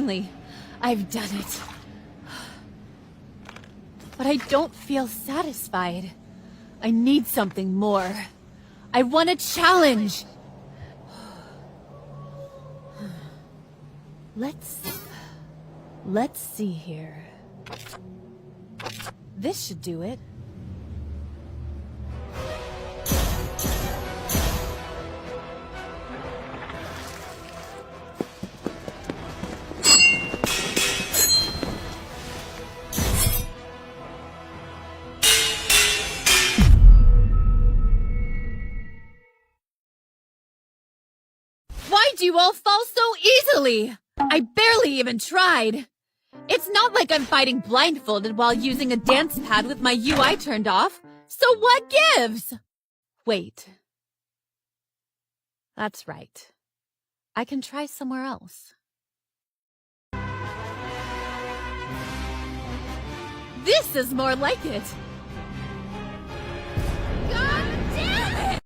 Finally, I've done it. But I don't feel satisfied. I need something more. I want a challenge. Let's see here. This should do it. Why'd you all fall so easily? I barely even tried. It's not like I'm fighting blindfolded while using a dance pad with my UI turned off. So what gives? Wait. That's right. I can try somewhere else. This is more like it.